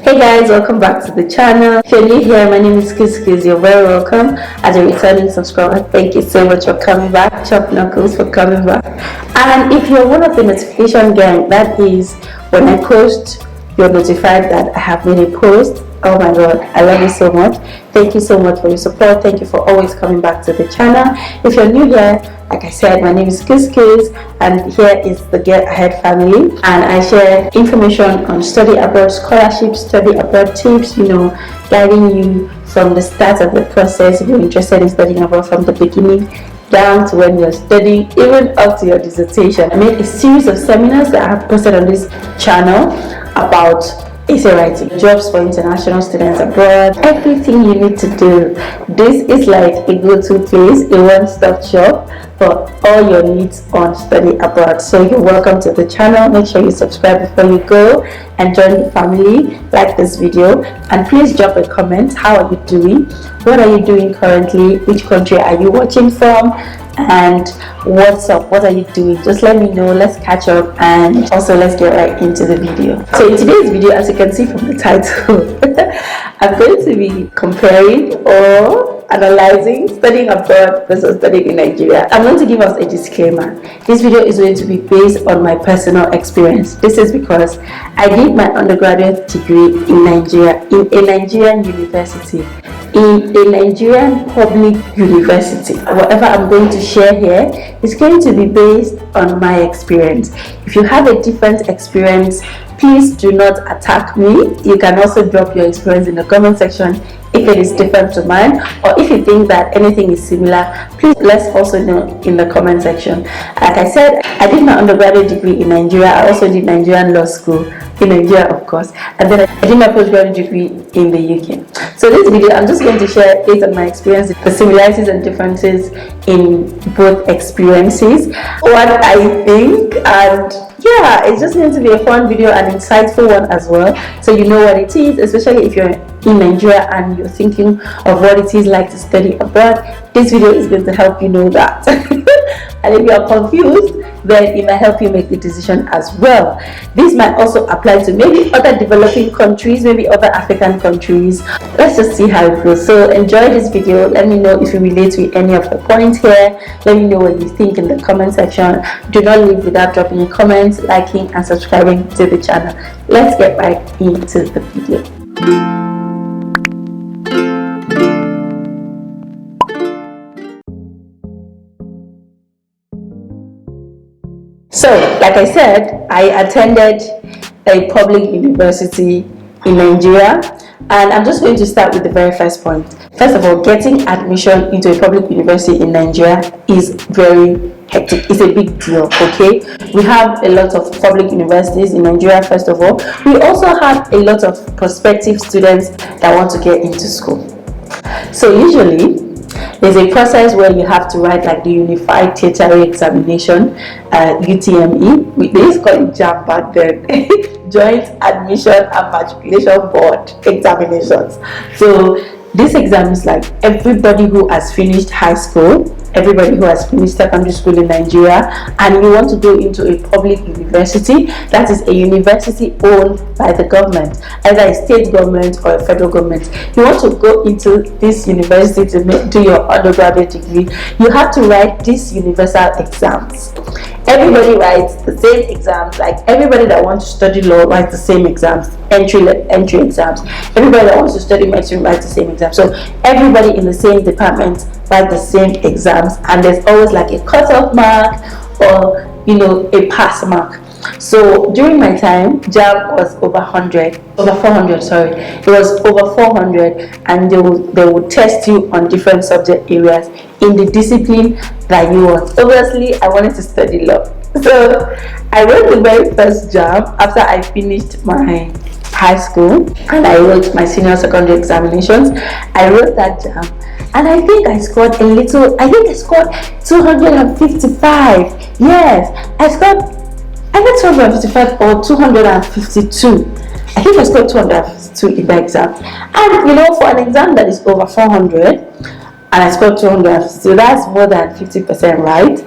Hey guys, welcome back to the channel. If you're new here, my name is Kiz. You're very welcome. As a returning subscriber, thank you so much for coming back. Chop Knuckles for coming back. And if you're one of the notification gang, that is when I post, you're notified that I have made a post. Oh my god, I love you so much. Thank you so much for your support. Thank you for always coming back to the channel. If you're new here, like I said, my name is Kiz, and here is the Get Ahead family, and I share information on study abroad scholarships, study abroad tips, guiding you from the start of the process if you're interested in studying abroad, from the beginning down to when you're studying, even up to your dissertation. I made a series of seminars that I have posted on this channel about essay writing, jobs for international students abroad, everything you need to do. This is like a go-to place, a one-stop shop for all your needs on study abroad. So you're welcome to the channel. Make sure you subscribe before you go and join the family. Like this video and please drop a comment. How are you doing? What are you doing currently? Which country are you watching from? And what's up? What are you doing? Just let me know. Let's catch up, and also let's get right into the video. So in today's video, as you can see from the title, I'm going to be comparing or analyzing studying abroad versus studying in Nigeria. I'm going to give us a disclaimer. This video is going to be based on my personal experience. This is because I did my undergraduate degree in Nigeria, in a Nigerian university, in a Nigerian public university. Whatever I'm going to share here is going to be based on my experience. If you have a different experience, please do not attack me. You can also drop your experience in the comment section if it is different to mine, or if you think that anything is similar, please let's also know in the comment section. Like I said, I did my undergraduate degree in Nigeria. I also did Nigerian law school in Nigeria, of course, and then I did my postgraduate degree in the UK. So this video, I'm just going to share based on my experience, the similarities and differences in both experiences, what I think, and yeah, it's just going to be a fun video and insightful one as well, so you know what it is, especially if you're in Nigeria and you're thinking of what it is like to study abroad. This video is going to help you know that. And if you're confused, then it might help you make the decision as well. This might also apply to maybe other developing countries, maybe other African countries. Let's just see how it goes. So enjoy this video. Let me know if you relate with any of the points here. Let me know what you think in the comment section. Do not leave without dropping a comment, liking and subscribing to the channel. Let's get right into the video. So, like I said, I attended a public university in Nigeria, and I'm just going to start with the very first point. First of all, getting admission into a public university in Nigeria is very hectic. It's a big deal, okay? We have a lot of public universities in Nigeria, first of all. We also have a lot of prospective students that want to get into school. So usually, there's a process where you have to write like the Unified Tertiary Examination, UTME. They used to call it JAM back then. Joint Admission and Matriculation Board Examinations. So this exam is like everybody who has finished high school, everybody who has finished secondary school in Nigeria, and you want to go into a public university, that is a university owned by the government, either a state government or a federal government. You want to go into this university to do your undergraduate degree, you have to write these universal exams. Everybody writes the same exams, like everybody that wants to study law writes the same exams, entry exams. Everybody that wants to study medicine writes the same exams. So everybody in the same department write the same exams, and there's always like a cutoff mark or a pass mark. So during my time, JAM was over 400, sorry. It was over 400, and they would test you on different subject areas in the discipline that you want. Obviously, I wanted to study law. So I wrote the very first JAM after I finished my high school, and I wrote my senior secondary examinations. I wrote that JAM, and I think I scored a little, I think I scored 255. Yes, I scored 255 or 252. I think I scored 252 in the exam. And for an exam that is over 400, and I scored 250, so that's more than 50%, right?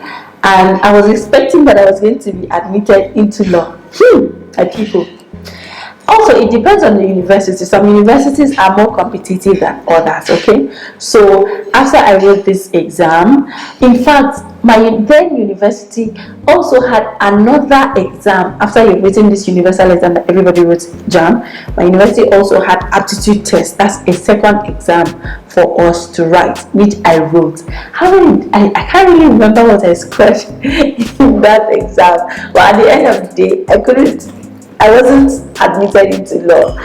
And I was expecting that I was going to be admitted into law. My people. Also, it depends on the university. Some universities are more competitive than others, okay? So after I wrote this exam, in fact, my then university also had another exam. After you've written this universal exam that everybody wrote JAM, my university also had aptitude test. That's a second exam for us to write, which I wrote. I can't really remember what I scored in that exam, but at the end of the day, I wasn't admitted into law.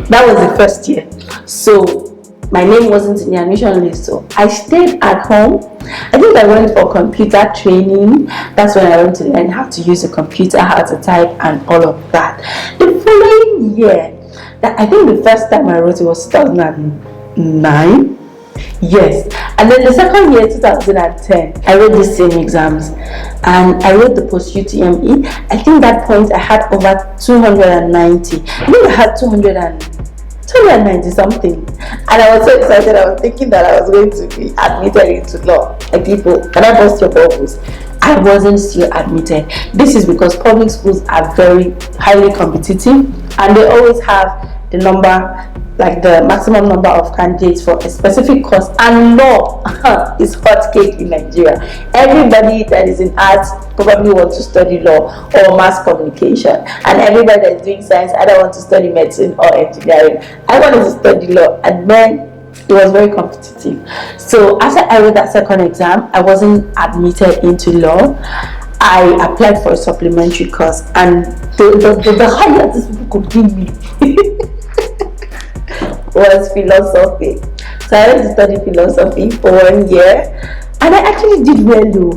That was the first year. So my name wasn't in the admission list. So I stayed at home. I think I went for computer training. That's when I went to learn how to use a computer, how to type, and all of that. The following year, I think the first time I wrote it was 2009. Yes, and then the second year, 2010, I wrote the same exams, and I wrote the post UTME. I think that point I had over 290. I think I had 290 something, and I was so excited. I was thinking that I was going to be admitted into law. Like, people, can I bust your bubbles? I wasn't still admitted. This is because public schools are very highly competitive, and they always have the number, like the maximum number of candidates for a specific course, and law is hot cake in Nigeria. Everybody that is in arts probably wants to study law or mass communication, and everybody that is doing science either want to study medicine or engineering. I wanted to study law, and then it was very competitive. So after I wrote that second exam, I wasn't admitted into law. I applied for a supplementary course, and the highest these people could give me was philosophy. So I went to study philosophy for 1 year, and I actually did well though.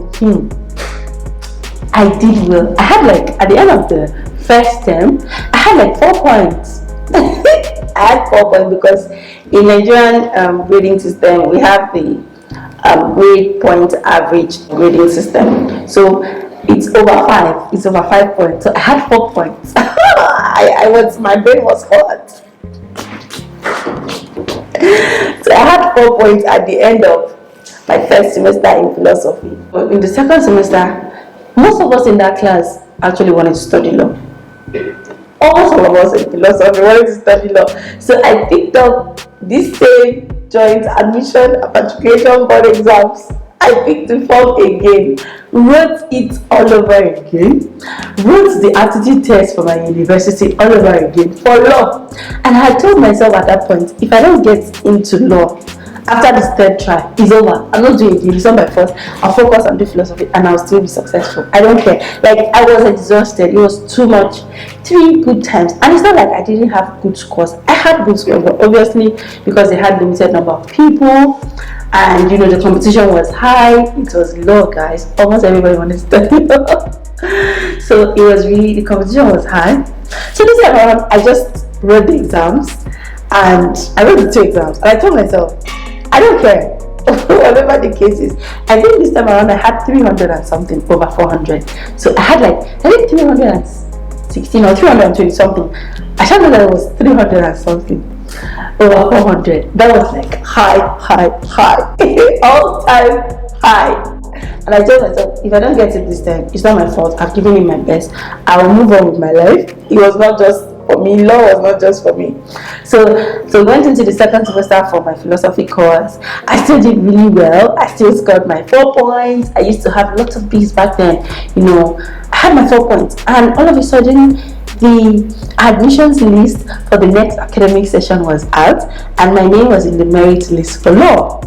I did well. I had, like, at the end of the first term, I had like 4 points. I had 4 points because in Nigerian grading system, we have the grade point average grading system. So it's over 5. It's over 5 points. So I had 4 points. My brain was hot. So I had 4 points at the end of my first semester in philosophy. In the second semester, most of us in that class actually wanted to study law. Almost all of us in philosophy wanted to study law. So I picked up this same joint admission and matriculation board exams. I picked the form again, wrote it all over again, wrote the aptitude test for my university all over again for law. And I told myself at that point, if I don't get into law after this third try, it's over. I'm not doing it again. It's not my first. I'll focus on the philosophy and I'll still be successful. I don't care. Like, I was exhausted. It was too much. 3 good times. And it's not like I didn't have good scores. I had good scores, but obviously because they had limited number of people, and the competition was high. It was law, guys. Almost everybody wanted to study law. So it was really, the competition was high. So this time around, I just wrote the exams, and I wrote the 2 exams, and I told myself, I don't care. Whatever the case is. I think this time around I had 300 and something over 400. So I had I think 316 or 320 something. I don't know that it was 300 and something over 400. That was like high all time high. And I told myself, if I don't get it this time, it's not my fault. I've given it my best. I will move on with my life. It was not just for me. Law was not just for me. So went into the second semester for my philosophy course. I still did really well. I still scored my 4 points. I used to have lots of B's back then. I had my 4 points, and all of a sudden the admissions list for the next academic session was out, and my name was in the merit list for law.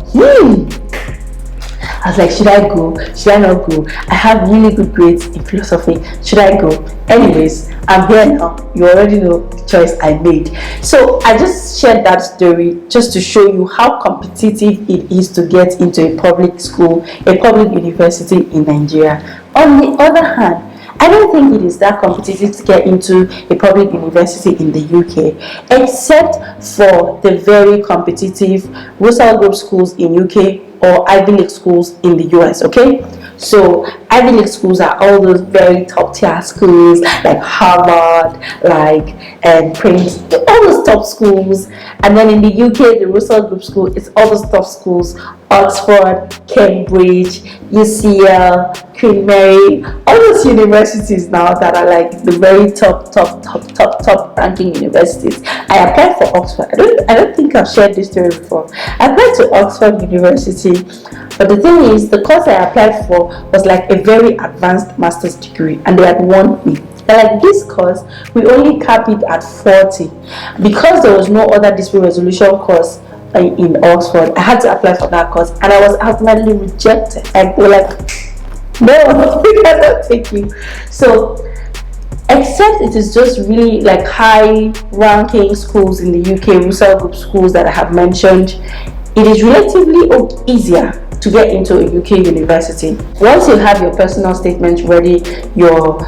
I was like, should I go? Should I not go? I have really good grades in philosophy. Should I go? Anyways, I'm here now. You already know the choice I made. So I just shared that story just to show you how competitive it is to get into a public school, a public university in Nigeria. On the other hand, I don't think it is that competitive to get into a public university in the UK, except for the very competitive Russell Group schools in UK or Ivy League schools in the US, okay? So Ivy League schools are all those very top tier schools like Harvard, like and Prince, all those top schools. And then in the UK, the Russell Group School is all those top schools: Oxford, Cambridge, UCL, Queen Mary, all those universities now that are like the very top ranking universities. I applied for Oxford. I don't think I've shared this story before. I applied to Oxford University, but the thing is, the course I applied for was like a very advanced master's degree, and they had warned me. Like, this course, we only cap it at 40. Because there was no other dispute resolution course in Oxford, I had to apply for that course, and I was ultimately rejected. Like, they were like, no, we cannot take you. So, except it is just really like high ranking schools in the UK, Russell Group schools that I have mentioned, it is relatively easier to get into a UK university. Once you have your personal statement ready, your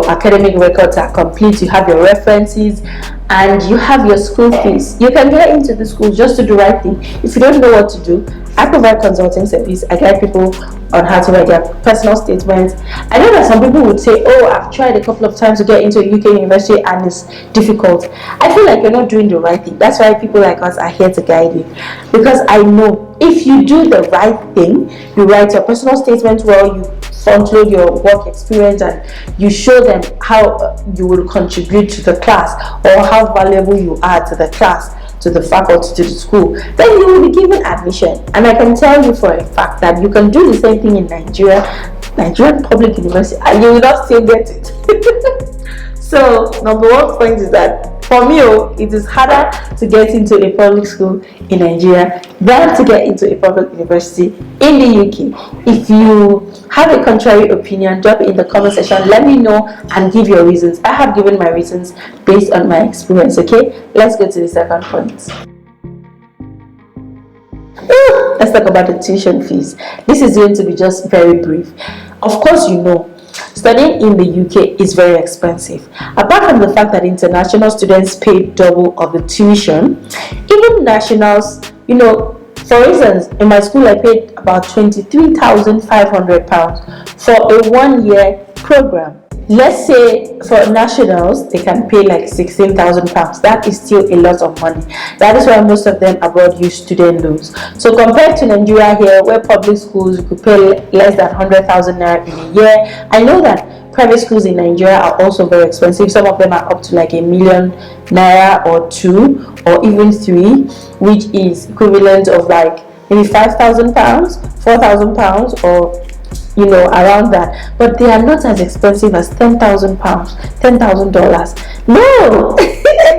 academic records are complete, you have your references, and you have your school fees, you can get into the school just to do the right thing. If you don't know what to do, I provide consulting service. I guide people on how to write their personal statements. I know that some people would say, oh, I've tried a couple of times to get into a UK university and it's difficult. I feel like you're not doing the right thing. That's why people like us are here to guide you. Because I know if you do the right thing, you write your personal statement well, you front load your work experience, and you show them how you will contribute to the class or how valuable you are to the class, to the faculty, to the school, then you will be given admission. And I can tell you for a fact that you can do the same thing in Nigerian public university, and you will not still get it. So number one point is that for me, it is harder to get into a public school in Nigeria than to get into a public university in the UK. If you have a contrary opinion, drop it in the comment section. Let me know and give your reasons. I have given my reasons based on my experience. Okay, let's go to the second point. Let's talk about the tuition fees. This is going to be just very brief. Of course, you know, studying in the UK is very expensive. Apart from the fact that international students pay double of the tuition, even nationals, you know, for instance, in my school I paid about £23,500 for a 1-year program. Let's say for nationals, they can pay like £16,000. That is still a lot of money. That is why most of them abroad use student loans. So compared to Nigeria here, where public schools you could pay less than 100,000 naira in a year, I know that private schools in Nigeria are also very expensive. Some of them are up to like £1 million or 2 or even 3, which is equivalent of like maybe £5,000, £4,000, or you know, around that. But they are not as expensive as £10,000, $10,000. No,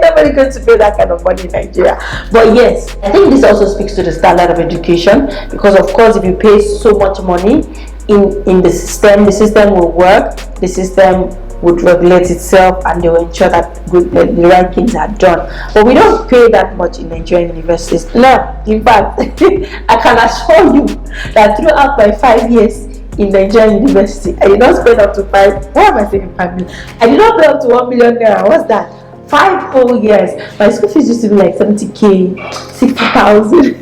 nobody going to pay that kind of money in Nigeria. But yes, I think this also speaks to the standard of education, because of course if you pay so much money in the system will work, the system would regulate itself, and they will ensure that the right things are done. But we don't pay that much in Nigerian universities. No, in fact, I can assure you that throughout my 5 years in Nigerian university, I did not spend up to 5. What am I saying? 5 million? I did not pay up to 1 million naira. What's that? 5 whole years. My school fees used to be like 70k, 60,000.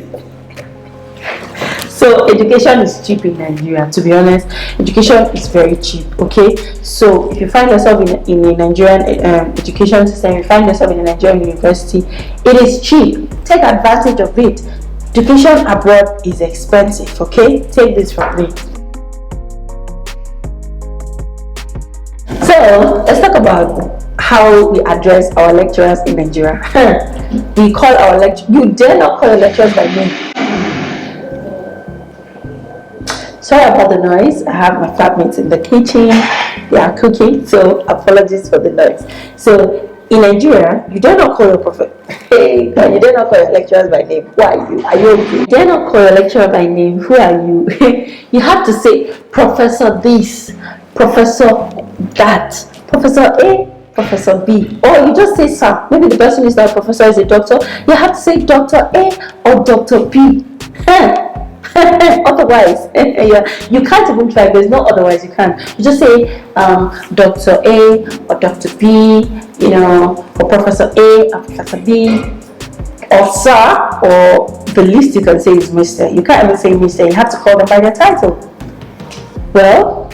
So education is cheap in Nigeria. To be honest, education is very cheap. Okay, so if you find yourself in a Nigerian education system, you find yourself in a Nigerian university, it is cheap. Take advantage of it. Education abroad is expensive. Okay, take this from me. So let's talk about how we address our lecturers in Nigeria. We call our you dare not call your lecturers by name. Sorry about the noise. I have my flatmates in the kitchen. They are cooking, so apologies for the noise. So in Nigeria, you dare not call your prophet. Hey, you dare not call your lecturers by name. Who are you? Are you okay? You dare not call your lecturer by name. Who are you? You have to say Professor this, Professor that, Professor A, Professor B, or you just say sir. Maybe the person is not a professor, is a doctor. You have to say Dr. A or Dr. B. Otherwise, you can't even try. There's no otherwise. You can't. You just say Dr. A or Dr. B, you know, or Professor A or Professor B, or sir, or the least you can say is Mr. You can't even say Mr. You have to call them by their title. Well,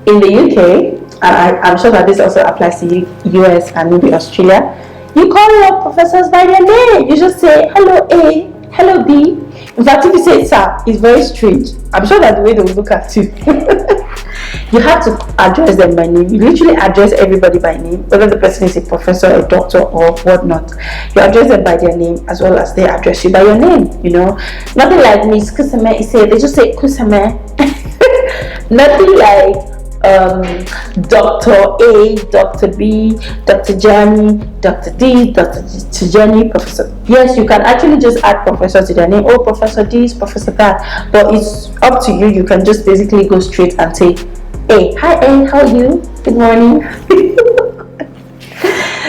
in the UK, I'm sure that this also applies to US and maybe Australia, you call your professors by their name. You just say, hello A, hello B. In fact, if you say sir, it's very strange. I'm sure that the way they will look at you. You have to address them by name. You literally address everybody by name, whether the person is a professor, a doctor, or whatnot. You address them by their name as well as they address you by your name. Nothing like Miss Kusame. They just say Kusame. Nothing like Dr. A, Dr. B, Dr. Johnny, Dr. D, Dr. Jenny, Professor. Yes, you can actually just add professor to their name. Oh, Professor this, Professor that. But it's up to you. You can just basically go straight and say, hey, hi A, how are you? Good morning.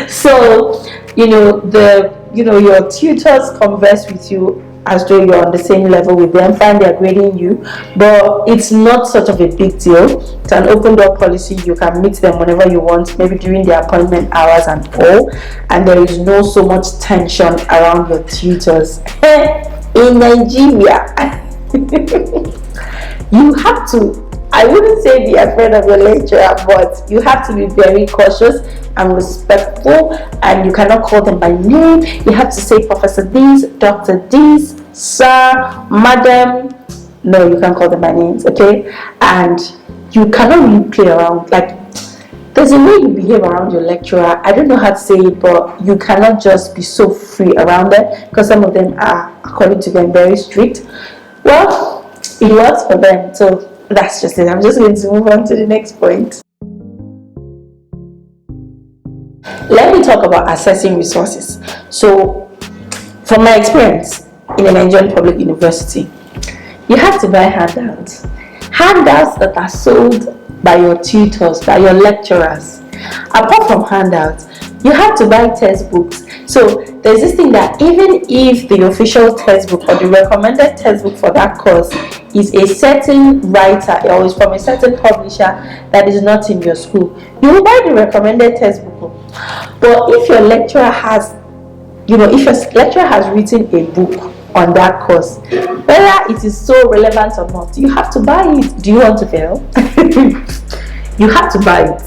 So, your tutors converse with you as though you're on the same level with them, find they're grading you, but it's not such of a big deal. It's an open door policy. You can meet them whenever you want, maybe during their appointment hours and all, and there is no so much tension around your tutors. In Nigeria, you have to, I wouldn't say be afraid of your lecturer, but you have to be very cautious and respectful, and you cannot call them by name. You have to say Professor this, Dr. this, Sir, Madam. No, you can't call them by names, okay? And you cannot really play around. Like, there's a way you behave around your lecturer. I don't know how to say it, but you cannot just be so free around them, because some of them are, according to them, very strict. Well, it works for them, so that's just it. I'm just going to move on to the next point. Let me talk about assessing resources. So, from my experience in a Nigerian public university, you have to buy handouts that are sold by your tutors, by your lecturers. Apart from handouts, you have to buy textbooks. So there's this thing that even if the official textbook or the recommended textbook for that course is a certain writer or is from a certain publisher that is not in your school, you will buy the recommended textbook. But if your lecturer has, if your lecturer has written a book on that course, whether it is so relevant or not, you have to buy it. Do you want to fail? You have to buy it.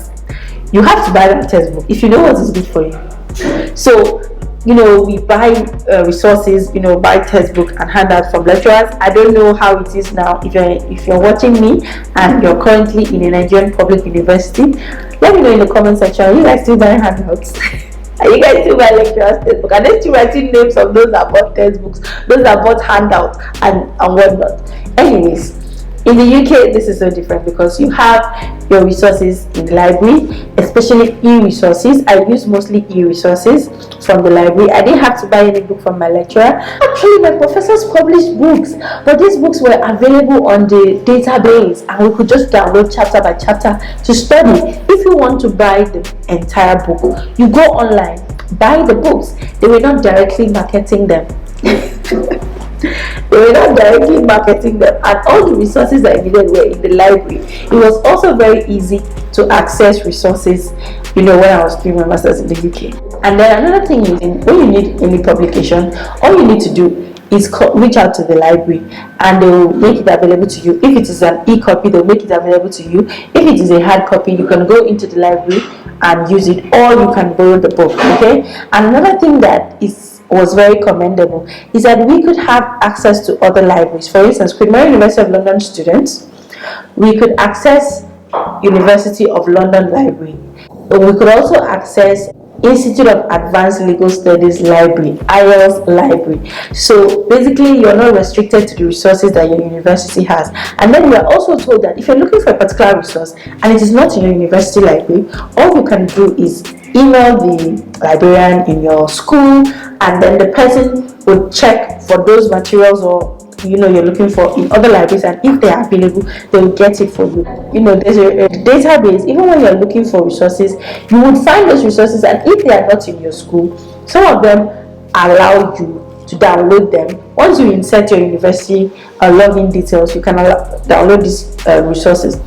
You have to buy that textbook if you know what is good for you. So, we buy resources, buy textbook and handout from lecturers. I don't know how it is now. If you're watching me and you're currently in a Nigerian public university, let me know in the comment section. Are you guys still buying handouts? Are you guys still buying lecturers' textbook? Are they still writing names of those that bought textbooks, those that bought handouts and whatnot? Anyways, in the UK, this is so different because you have your resources in the library, especially e-resources. I use mostly e-resources from the library. I didn't have to buy any book from my lecturer. Actually, my professors published books, but these books were available on the database and we could just download chapter by chapter to study. If you want to buy the entire book, you go online, buy the books. They were not directly marketing them. They were not directly marketing them, and all the resources that I needed were in the library. It was also very easy to access resources, when I was doing my master's in the UK. And then another thing is, when you need any publication, all you need to do is reach out to the library and they will make it available to you. If it is an e-copy, they'll make it available to you. If it is a hard copy, you can go into the library and use it, or you can borrow the book, okay? And another thing that was very commendable is that we could have access to other libraries. For instance, Queen Mary University of London students, we could access University of London Library. We could also access Institute of Advanced Legal Studies Library, IELTS Library. So basically, you're not restricted to the resources that your university has. And then we are also told that if you're looking for a particular resource and it is not in your university library, all you can do is email the librarian in your school, and then the person will check for those materials or you're looking for in other libraries, and if they are available, they will get it for you. There's a database. Even when you're looking for resources, you would find those resources, and if they are not in your school, some of them allow you to download them. Once you insert your university login details, you can download these resources.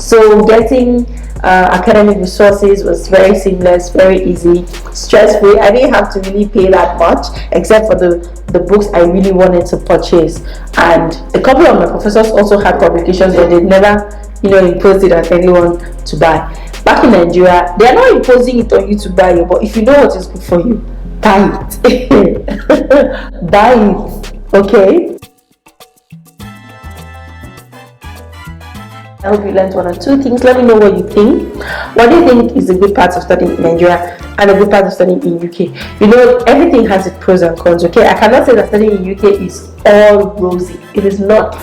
So getting academic resources was very seamless, very easy, stress-free. I didn't have to really pay that much, except for the books I really wanted to purchase. And a couple of my professors also had publications, but they never impose it on anyone to buy. Back in Nigeria, they are not imposing it on you to buy it, but if you know what is good for you, buy it. Buy it. Okay. I hope you learned one or two things. Let me know what you think. What do you think is a good part of studying in Nigeria and a good part of studying in UK? Everything has its pros and cons. Okay, I cannot say that studying in UK is all rosy. It is not.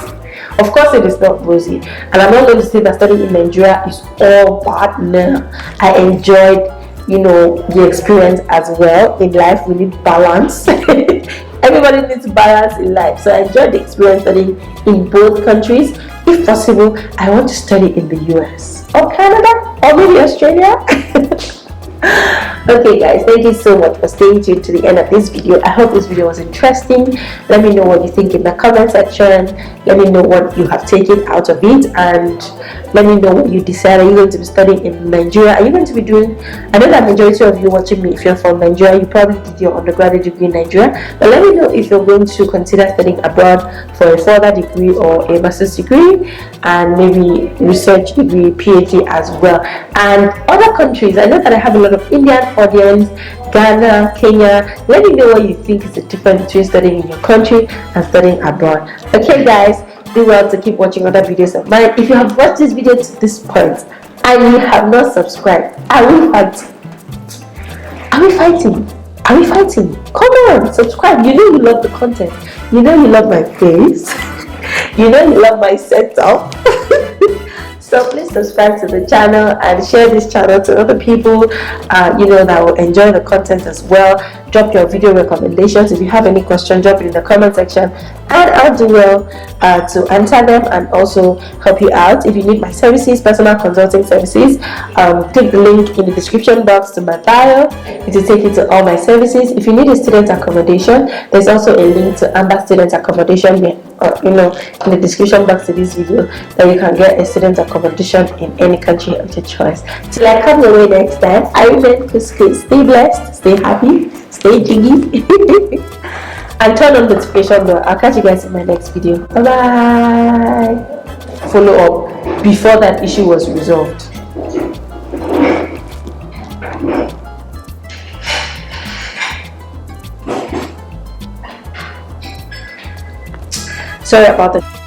Of course, it is not rosy, and I'm not going to say that studying in Nigeria is all bad. No, I enjoyed, the experience as well. In life, we need balance. Everybody needs balance in life, so I enjoyed the experience studying in both countries. If possible, I want to study in the US or Canada or maybe Australia. Okay guys, thank you so much for staying tuned to the end of this video. I hope this video was interesting. Let me know what you think in the comment section. Let me know what you have taken out of it, and let me know what you decide. Are you going to be studying in Nigeria? Are you going to be doing, I know that majority of you watching me, if you're from Nigeria, you probably did your undergraduate degree in Nigeria, but let me know if you're going to consider studying abroad for a further degree or a master's degree, and maybe research degree, PhD as well. And other countries, I know that I have a lot of Indian audience, Ghana, Kenya. Let me know what you think is the difference between studying in your country and studying abroad. Okay guys, do well to keep watching other videos of mine. If you have watched this video to this point and you have not subscribed, are we fighting? Are we fighting? Are we fighting? Come on, subscribe. You know you love the content. You know you love my face. You know you love my setup. So please subscribe to the channel and share this channel to other people that will enjoy the content as well. Drop your video recommendations. If you have any questions, drop it in the comment section and I'll do well to answer them and also help you out. If you need my services, personal consulting services, click the link in the description box to my bio. It will take you to all my services. If you need a student accommodation, there's also a link to Amber student accommodation here, in the description box to this video, that you can get a student accommodation in any country of your choice. Till I come your way next time, I remain Kuskus. Stay blessed, stay happy, stay jiggy, and turn on the notification bell. I'll catch you guys in my next video. Bye bye. Follow up before that issue was resolved. Sorry about that.